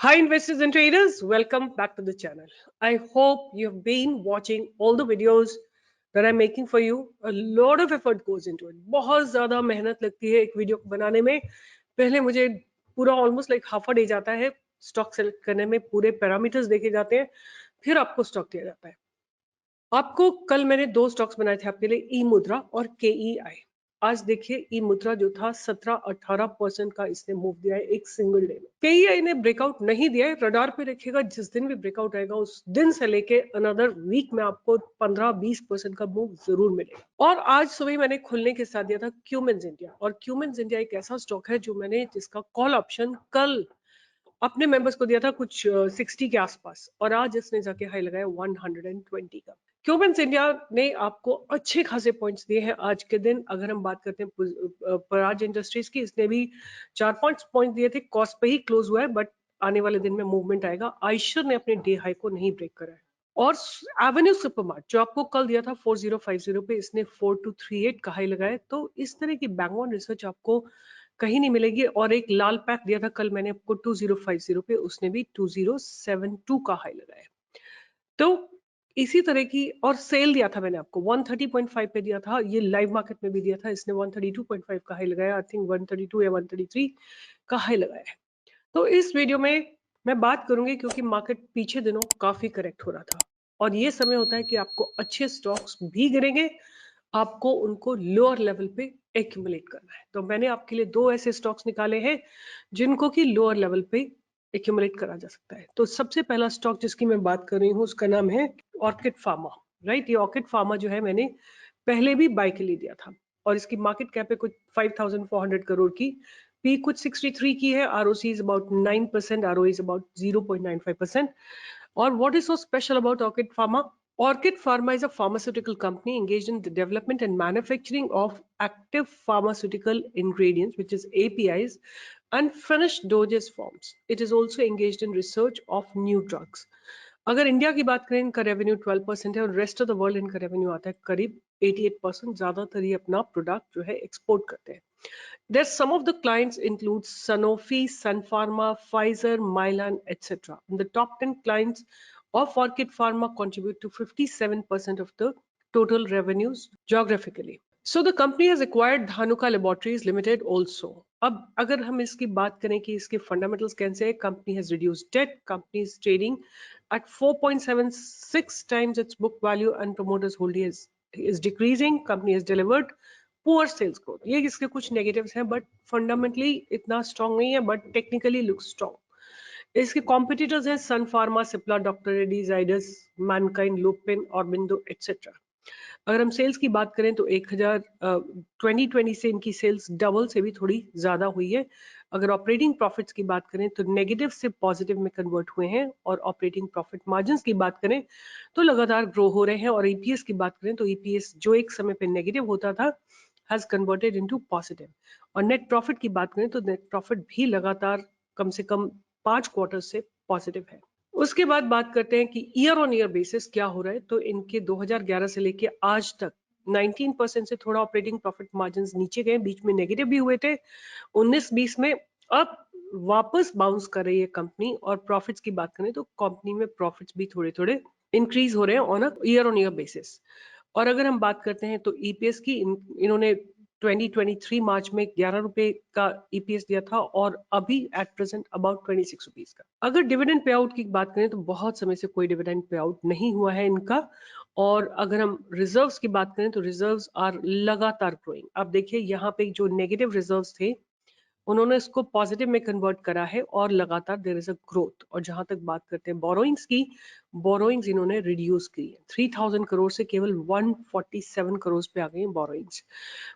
Hi, investors and traders. Welcome back to the channel. I hope you've been watching all the videos that I'm making for you. A lot of effort goes into it. बहुत ज़्यादा मेहनत लगती है एक video को बनाने में. पहले मुझे पूरा almost like half a day जाता है स्टॉक सेलेक्ट करने में. पूरे पैरामीटर्स देखे जाते हैं, फिर आपको स्टॉक दिया जाता है. आपको कल मैंने दो स्टॉक्स बनाए थे आपके लिए, ई मुद्रा और KEI. आज देखिए ई मुद्रा जो था 17-18% का इसने मूव दिया है एक सिंगल डे में. KEI ने ब्रेकआउट नहीं दिया है, रडार पे रखिएगा. जिस दिन भी ब्रेकआउट आएगा उस दिन से लेके अनदर वीक में आपको 15-20% का मूव जरूर मिलेगा. और आज सुबह मैंने खुलने के साथ दिया था क्यूमेंस इंडिया. और क्यूमेंस इंडिया एक ऐसा स्टॉक है जो मैंने जिसका कॉल ऑप्शन कल अपने मेंबर्स को दिया था कुछ 60 के आसपास, और आज इसने जाके हाई लगाया 120 का. क्यूमेंस इंडिया ने आपको अच्छे खासे पॉइंट्स दिए हैं आज के दिन. अगर हम बात करते हैं पराज इंडस्ट्रीज की, इसने भी 4-5 पॉइंट दिए थे. कॉस्ट पे ही क्लोज हुआ है, बट आने वाले दिन में मूवमेंट आएगा. आयशर ने अपने डे हाई को नहीं ब्रेक करा है. और एवेन्यू सुपरमार्ट जो आपको कल दिया था 4050 पे, इसने 4238 का हाई लगाया. तो इस तरह की बैंक ऑन रिसर्च आपको कहीं नहीं मिलेगी. और एक लाल पैक दिया था कल मैंने आपको 2050 पे, उसने भी 2072 का हाई लगाया. तो इसी तरह की और सेल दिया था मैंने आपको 130.5 पे दिया था. ये लाइव मार्केट में भी दिया था, इसने 132.5 का हाई लगाया. आई थिंक 132 या 133 का हाई लगाया है. तो इस वीडियो में मैं बात करूंगी क्योंकि मार्केट पीछे दिनों काफी करेक्ट हो रहा था, और ये समय होता है कि आपको अच्छे स्टॉक्स भी गिरेंगे, आपको उनको लोअर लेवल पे एक्यूमुलेट करना है. तो मैंने आपके लिए दो ऐसे स्टॉक्स निकाले हैं जिनको कि लोअर लेवल पे एक्यूमुलेट करा जा सकता है. तो सबसे पहला स्टॉक जिसकी मैं बात कर रही हूँ उसका नाम है ऑर्किड फार्मा. राइट, ये ऑर्किड फार्मा जो है मैंने पहले भी बाय के लिए दिया था, और इसकी मार्केट कैप है कुछ 5400 करोड़ की. पी कुछ 63 की है. ROC is about 9%, ROE is about 0.95%. और what is so special about orchid pharma? Orchid Pharma is a pharmaceutical company engaged in the development and manufacturing of active pharmaceutical ingredients, which is APIs, and finished dosage forms. It is also engaged in research of new drugs. अगर India की बात करें, इनका revenue 12% है, और rest of the world इनका revenue आता है करीब 88%. ज्यादातर ये अपना प्रोडक्ट जो है एक्सपोर्ट करते हैं. Their some of the clients include Sanofi, Sun Pharma, Pfizer, Mylan, etc. And the top 10 clients of Orchid Pharma contribute to 57% of the total revenues geographically. So the company has acquired Dhanuka Laboratories Limited also. अब अगर हम इसकी बात करें कि इसके fundamentals कैसे हैं, company has reduced debt, company is trading at 4.76 times its book value, and promoters holding is decreasing. Company has delivered poor sales growth. ये इसके कुछ नेगेटिव्स हैं, बट फंडामेंटली इतना स्ट्रॉन्ग नहीं है, बट टेक्निकली लुक स्ट्रॉन्ग. इसके competitors हैं Sun Pharma, Cipla, doctor Reddy, Zydus, Mankind, Lupin, Aurobindo etcetera. अगर हम सेल्स की बात करें तो 2020 से इनकी सेल्स डबल से भी थोड़ी ज्यादा हुई है. अगर ऑपरेटिंग प्रॉफिट्स की बात करें तो नेगेटिव से पॉजिटिव में कन्वर्ट हुए हैं, और ऑपरेटिंग प्रॉफिट मार्जिन्स की बात करें तो लगातार ग्रो हो रहे हैं. और EPS की बात करें तो EPS जो एक समय पे नेगेटिव होता था has converted into positive. और नेट प्रॉफिट की बात करें तो नेट प्रॉफिट भी लगातार कम से कम 5 क्वार्टर से पॉजिटिव है. उसके बाद बात करते हैं कि ईयर ऑन ईयर बेसिस क्या हो रहा है. तो इनके 2011 से लेके आज तक 19% से थोड़ा ऑपरेटिंग प्रॉफिट मार्जिन नीचे गए, बीच में नेगेटिव भी हुए थे 19-20 में. अब वापस बाउंस कर रही है कंपनी. और प्रॉफिट्स की बात करें तो कंपनी में प्रॉफिट्स भी थोड़े थोड़े इंक्रीज हो रहे हैं on a year on year basis. और अगर हम बात करते हैं तो EPS की, इन्होंने 2023 मार्च में 11 रुपए का EPS दिया था, और अभी एट प्रेजेंट अबाउट 26 रुपीज का. अगर डिविडेंड पे आउट की बात करें तो बहुत समय से कोई डिविडेंड पे आउट नहीं हुआ है इनका. और अगर हम रिजर्व्स की बात करें तो रिजर्व्स आर लगातार ग्रोइंग. अब देखिए यहाँ पे जो नेगेटिव रिजर्व्स थे उन्होंने इसको पॉजिटिव में कन्वर्ट करा है, और लगातार देयर इज अ ग्रोथ. और जहां तक बात करते हैं बोरोइंग्स की, बोरोइंग्स इन्होंने रिड्यूस की है 3000 करोड़ से केवल 147 करोड़ पे आ गई हैं बोरोइंग्स.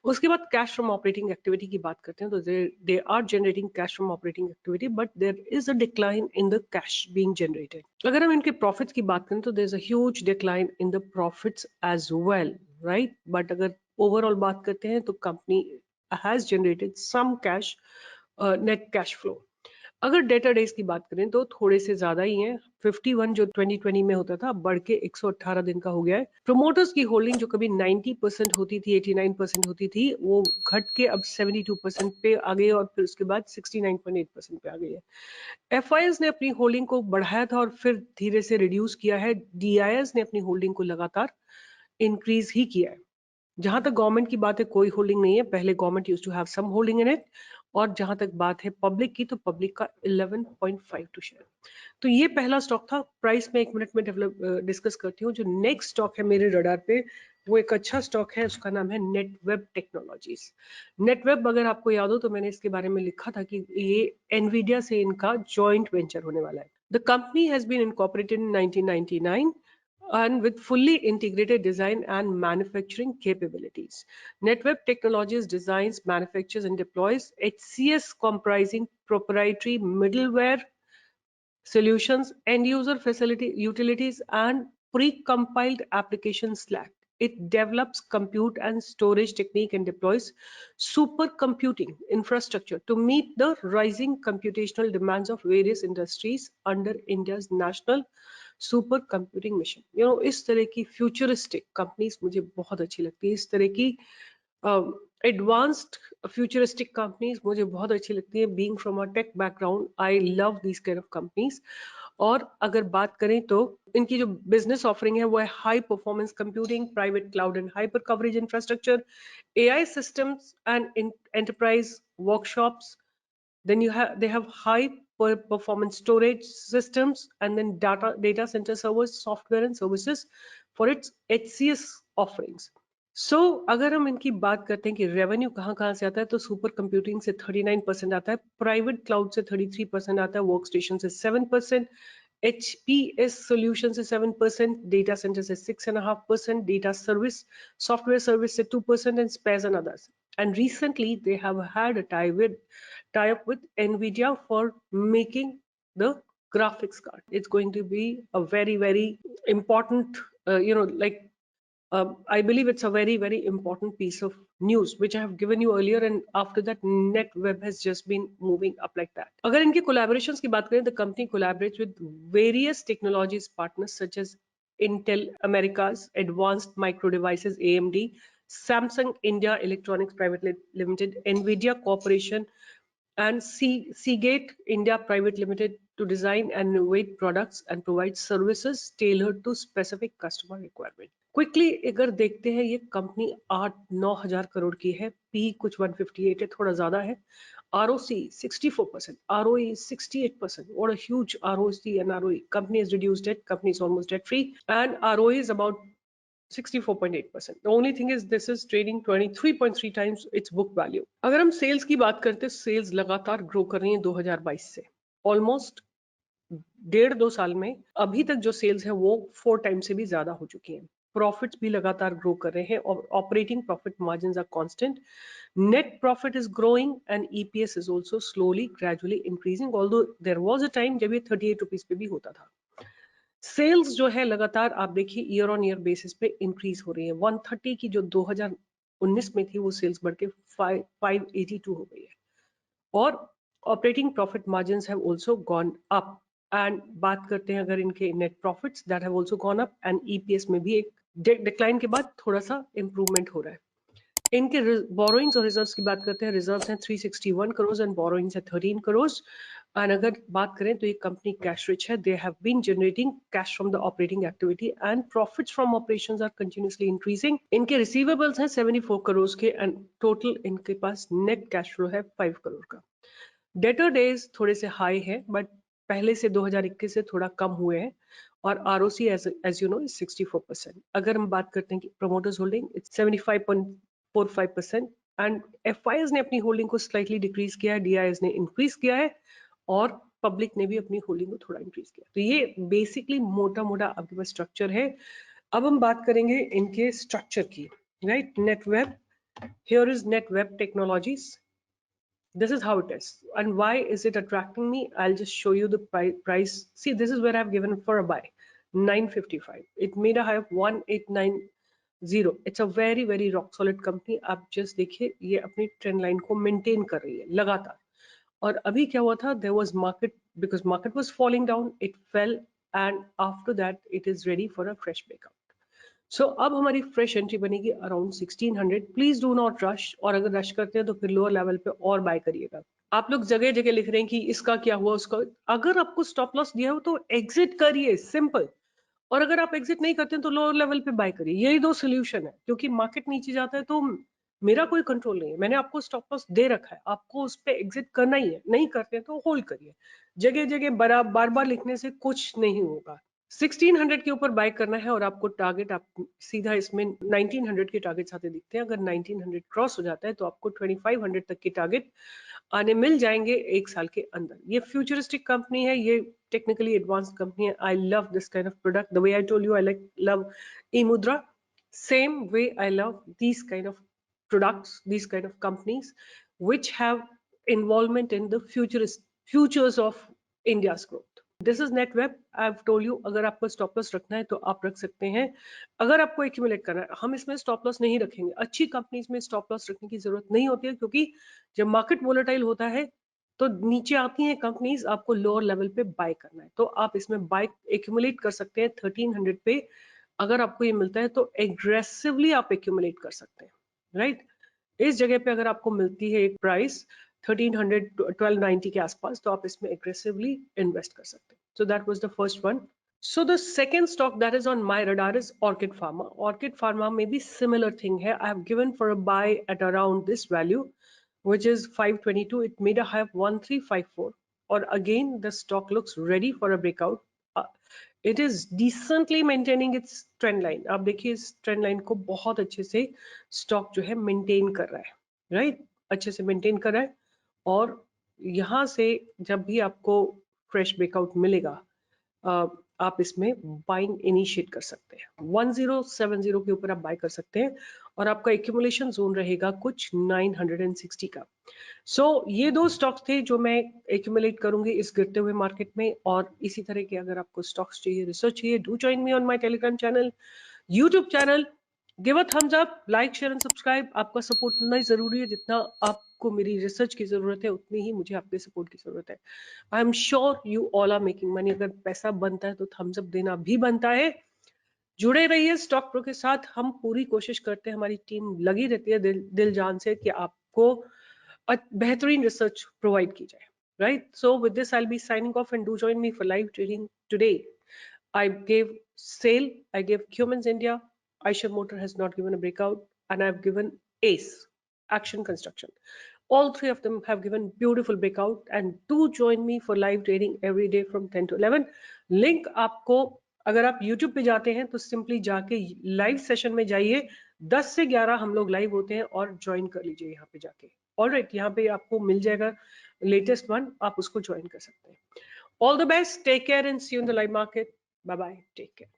उसके बाद कैश फ्रॉम ऑपरेटिंग एक्टिविटी की बात करते हैं तो they are generating cash from operating activity, but there is a decline in the cash being generated. अगर हम इनके प्रॉफिट्स की बात करें तो there is a huge decline in the profits as well. Right, but अगर ओवरऑल बात करते हैं तो company has generated some cash, net cash flow. अगर डेटा डेज की बात करें तो थोड़े से ज्यादा ही हैं। 51 जो 2020 में होता था बढ़ के 118 दिन का हो गया है। प्रोमोटर्स की होल्डिंग जो कभी 90% होती थी, 89% होती थी, वो घट के अब 72% पे आ गई और फिर उसके बाद 69.8% पे आ गई है। एफआईएस ने अपनी होल्डिंग को बढ़ाया था और फिर धीरे से रिड्यूस किया है। डीआईएस ने अपनी होल्डिंग को लगातार इंक्रीज ही किया है। जहां तक गवर्नमेंट की बात है, कोई होल्डिंग नहीं है। पहले government used to have some holding in it. और जहां तक बात है पब्लिक की, तो पब्लिक का 11.52 शेयर। तो ये पहला स्टॉक था। प्राइस में 1 मिनट में डेवलप डिस्कस करती हूँ। जो नेक्स्ट स्टॉक है मेरे रडार पे, वो एक अच्छा स्टॉक है, उसका नाम है नेटवेब टेक्नोलॉजीज। नेटवेब अगर आपको याद हो तो मैंने इसके बारे में लिखा था कि ये एनवीडिया से इनका जॉइंट वेंचर होने वाला है। The company has been incorporated in 1999 and with fully integrated design and manufacturing capabilities. NetWeb Technologies designs, manufactures, and deploys HCS comprising proprietary middleware solutions, end-user facility utilities, and pre-compiled application Slack. It develops compute and storage technique and deploys supercomputing infrastructure to meet the rising computational demands of various industries under India's national super computing mission. इस तरह की futuristic companies मुझे बहुत अच्छी लगती है। इस तरह की एडवांस्ड फ्यूचरिस्टिक कंपनीज मुझे बहुत अच्छी लगती है। Being from a tech background, I love this kind of companies. और अगर बात करें तो इनकी जो बिजनेस ऑफरिंग है वो है high performance computing, private cloud and hyper coverage infrastructure, AI systems and enterprise workshops. Then they have high performance storage systems, and then data center servers, software and services for its HCS offerings. So अगर हम इनकी बात करते हैं कि revenue कहाँ कहाँ से आता है, तो सुपर कंप्यूटिंग से 39% आता है, प्राइवेट क्लाउड से 33% आता है, वर्क स्टेशन से 7%, HPS solution से 7%, डेटा सेंटर से 6.5%, डेटा सर्विस सॉफ्टवेयर सर्विस से 2%, and spares and others. And recently they have had a tie up with Nvidia for making the graphics card. It's going to be a very important, like I believe it's a very important piece of news which I have given you earlier, and after that NetWeb has just been moving up like that. अगर इनके collaborations की बात करें, the company collaborates with various technologies partners such as Intel Americas, Advanced Micro Devices AMD, Samsung India Electronics Private Limited, Nvidia Corporation, and Seagate India Private Limited to design and innovate products and provide services tailored to specific customer requirement. Quickly अगर देखते हैं, ये company 8-9 हजार करोड़ की है, P कुछ 158 है, थोड़ा ज्यादा है, ROC 64%, ROE 68%. What a huge ROC and ROE. Company has reduced debt, company is almost debt free, and ROE is about 64.8%. The only thing is this is trading 23.3 times its book value. अगर हम sales की बात करते हैं, sales लगातार grow कर रही है 2022 से। ऑलमोस्ट 1.5-2 साल में अभी तक जो सेल्स है वो 4 टाइम्स से भी ज्यादा हो चुकी हैं। प्रॉफिट्स भी लगातार ग्रो कर रहे हैं और operating profit margins are constant. Net profit is growing and EPS is also slowly gradually increasing, although there was a time जब ये 38 रुपीस पे भी होता था। सेल्स जो है लगातार आप देखिए ईयर ऑन ईयर बेसिस पे इंक्रीज हो रही है। 130 की जो 2019 में थी वो सेल्स बढ़ के 582 हो गई है। और operating profit margins have also gone up. And बात करते हैं अगर इनके net profits, that have also gone up, and EPS में भी एक डिक्लाइन के बाद थोड़ा सा इंप्रूवमेंट हो रहा है। इनके बोरोइंग्स और रिजर्व्स की बात करते हैं, रिजर्व्स हैं 361 करोड़ एंड बोरोइंग्स है 13 करोड़। एंड अगर बात करें तो ये कंपनी कैश रिच है। They have been generating cash from the operating activity and profits from operations are continuously increasing. इनके रिसीवेबल्स हैं 74 करोड़ के एंड टोटल इनके पास नेट कैश फ्लो है 5 करोड़ का। डेटर डेज थोड़े से हाई है, बट पहले से 2021 से थोड़ा कम हुए हैं। और ROC as you know is 64%। अगर हम बात करते हैं कि promoters holding it's 75.45%, and FIs ने अपनी होल्डिंग को स्लाइटली डिक्रीज किया है, डीआईएस ने इंक्रीज किया है, और पब्लिक ने भी अपनी होल्डिंग को थोड़ा इंक्रीज किया। तो ये बेसिकली मोटा मोटा आपके पास स्ट्रक्चर है। अब हम बात करेंगे इनके स्ट्रक्चर की, right. Netweb, here is Netweb technologies. This is how it is. And why is it attracting me? I'll just show you the price. See, this is where I've given for a buy, 955. It made a high of 1890. It's a very rock solid company. आप just देखिए ये अपनी trend line को maintain कर रही है लगातार, और अभी क्या हुआ था, there was market, because market was falling down, it fell and after that it is ready for a fresh breakout. So अब हमारी फ्रेश एंट्री बनेगी around 1600. Please do not rush, और अगर रश करते हैं तो फिर लोअर लेवल पे और बाय करिएगा. आप लोग जगह जगह लिख रहे हैं कि इसका क्या हुआ, उसका. अगर आपको स्टॉप लॉस दिया हो तो एग्जिट करिए, सिंपल. और अगर आप एग्जिट नहीं करते हैं तो लोअर लेवल पे बाय करिए. यही दो सोल्यूशन है, क्योंकि मार्केट नीचे जाता है तो मेरा कोई कंट्रोल नहीं है. मैंने आपको स्टॉप लॉस दे रखा है, आपको उस पर एग्जिट करना ही है. नहीं करते हैं तो होल्ड करिए. जगह जगह बार बार लिखने से कुछ नहीं होगा. 1600 के ऊपर बाय करना है और आपको टारगेट, आप सीधा इसमें 1900 के टारगेट आते दिखते हैं. अगर 1900 क्रॉस हो जाता है तो आपको 2500 तक के टारगेट आने मिल जाएंगे एक साल के अंदर. ये फ्यूचरिस्टिक कंपनी है, ये टेक्निकली एडवांस्ड कंपनी है. I love this kind of product. The way I told you, I like love eMudra. Same way I love these kind of products, these kind of companies which have involvement in the futures of India's growth. This is Netweb. I have told you, अगर आपको stop loss रखना है तो आप रख सकते हैं. अगर आपको एक्यूमुलेट करना है, हम इसमें स्टॉप लॉस नहीं रखेंगे. अच्छी कंपनीज में स्टॉप लॉस रखने की जरूरत नहीं होती है, क्योंकि जब मार्केट वोलेटाइल होता है तो नीचे आती हैं कंपनीज, आपको लोअर लेवल पे बाय करना है. तो आप इसमें बाय एक्यूमुलेट कर सकते हैं 1300 पे. अगर आपको ये मिलता है तो एग्रेसिवली आप एक्यूमुलेट कर सकते हैं, राइट. इस जगह पे अगर आपको मिलती है एक प्राइस 1300 1290 के आसपास, तो आप इसमें एग्रेसिवली इन्वेस्ट कर सकते हैं. So that was the first one. So the second stock that is on my radar is Orchid Pharma. Orchid Pharma may be similar thing here. I have given for a buy at around this value, which is 522. It made a high of 1354. Or again, the stock looks ready for a breakout. It is decently maintaining its trend line. आप देखिए इस trend line को बहुत अच्छे से stock जो है maintain कर रहा है, राइट. अच्छे से मेंटेन कर रहा है. और यहाँ से जब भी आपको फ्रेश ब्रेकआउट मिलेगा, आप इसमें बाइंग इनिशिएट कर सकते हैं. 1070 के ऊपर आप बाय कर सकते हैं और आपका एक्यूमुलेशन जोन रहेगा कुछ 960 का. ये दो स्टॉक्स थे जो मैं एक्यूमुलेट करूंगी इस गिरते हुए मार्केट में. और इसी तरह के अगर आपको स्टॉक्स चाहिए, रिसर्च चाहिए, do join me on my Telegram channel, YouTube channel. Give a thumbs up, like, share and subscribe. आपका सपोर्ट उतना ही जरूरी है जितना आपको मेरी रिसर्च की जरूरत है, उतनी ही मुझे आपके सपोर्ट की जरूरत है. I am sure you all are making money. अगर पैसा बनता है तो थम्स अप देना भी बनता है. जुड़े रहिए स्टॉक प्रो के साथ. हम पूरी कोशिश करते हैं, हमारी टीम लगी रहती है दिल जान से कि आपको बेहतरीन रिसर्च प्रोवाइड की जाए, right. So with this I will be signing off and do join me for live trading today. I gave SAIL, I gave Cummins India, Eicher Motor has not given a breakout, and I've given ACE, Action Construction. All three of them have given beautiful breakout, and do join me for live trading every day from 10 to 11. Link आपको, अगर आप YouTube पे जाते हैं तो simply जाके live session में जाइए. 10 से 11 हम लोग लाइव होते हैं और ज्वाइन कर लीजिए यहाँ पे जाके. ऑलराइट, यहाँ पे आपको मिल जाएगा लेटेस्ट वन, आप उसको ज्वाइन कर सकते हैं. All the best, take care and see you in the live market. Bye bye, take care.